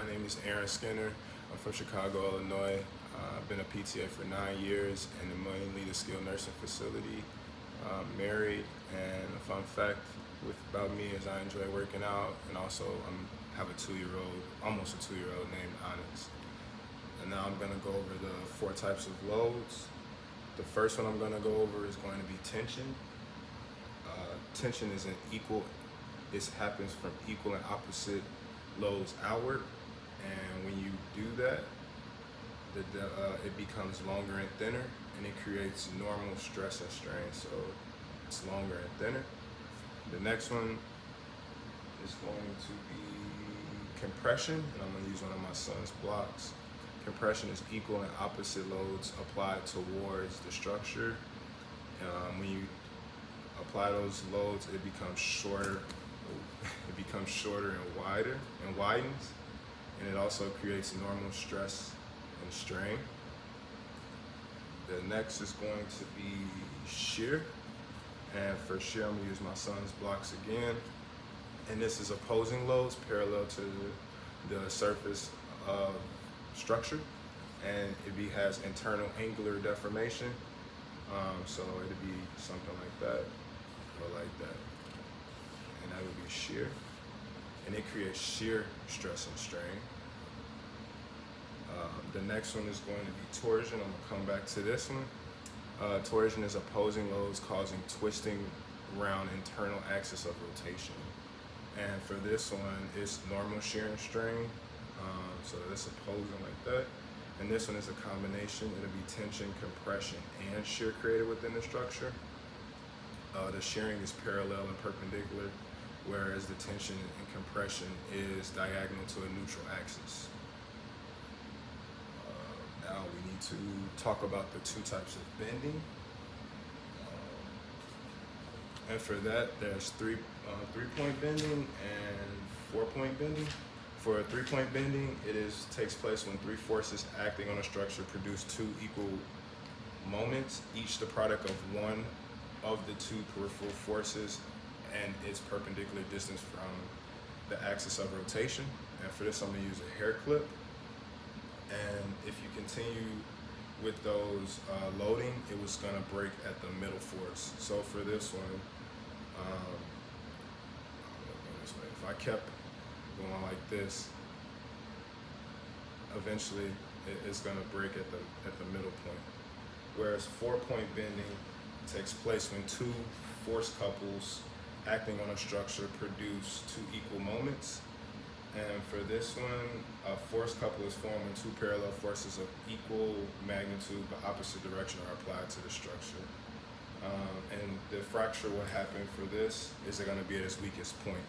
My name is Aaron Skinner. I'm from Chicago, Illinois. I've been a PTA for 9 years and I'm mainly the skilled nursing facility. Married, and a fun fact about me is I enjoy working out, and also I have a 2-year-old, almost a 2-year-old named Onyx. And now I'm going to go over the 4 types of loads. The first one I'm going to go over is going to be tension. Tension is it happens from equal and opposite loads outward, and when you do that, it becomes longer and thinner, and it creates normal stress and strain, so it's longer and thinner. The next one is going to be compression, and I'm going to use one of my son's blocks. Compression is equal and opposite loads applied towards the structure. When you apply those loads, it becomes shorter. It becomes shorter and wider and widens, and it also creates normal stress and strain. The next is going to be shear, and for shear I'm going to use my son's blocks again, and this is opposing loads parallel to the surface of structure, and it has internal angular deformation, so it'd be something like that or like that, and that would be shear, and it creates shear stress and strain. The next one is going to be torsion. I'm going to come back to this one. Torsion is opposing loads causing twisting around internal axis of rotation. And for this one, it's normal shear and strain. So it's opposing like that. And this one is a combination. It'll be tension, compression, and shear created within the structure. The shearing is parallel and perpendicular, whereas the tension and compression is diagonal to a neutral axis. Now we need to talk about the 2 types of bending. And for that, there's 3-point bending and 4-point bending. For a 3-point bending, takes place when 3 forces acting on a structure produce 2 equal moments, each the product of one of the 2 peripheral forces and its perpendicular distance from the axis of rotation. And for this, I'm going to use a hair clip. And if you continue with those loading, it was going to break at the middle force. So for this one, if I kept going like this, eventually it's going to break at the middle point. Whereas 4-point bending takes place when 2 force couples acting on a structure produce 2 equal moments. And for this one, a force couple is formed when 2 parallel forces of equal magnitude but opposite direction are applied to the structure. And the fracture, what happened for this is going to be at its weakest point.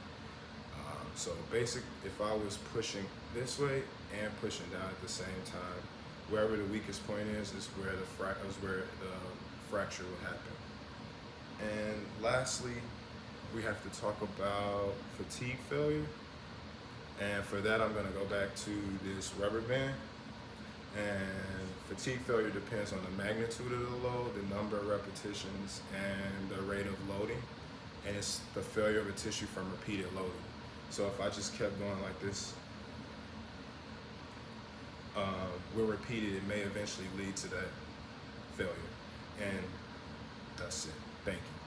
So if I was pushing this way and pushing down at the same time, wherever the weakest point is where the fracture will happen. And lastly, we have to talk about fatigue failure. And for that, I'm going to go back to this rubber band. And fatigue failure depends on the magnitude of the load, the number of repetitions, and the rate of loading. And it's the failure of a tissue from repeated loading. So if I just kept going like this, will repeated, it may eventually lead to that failure. And that's it. Thank you.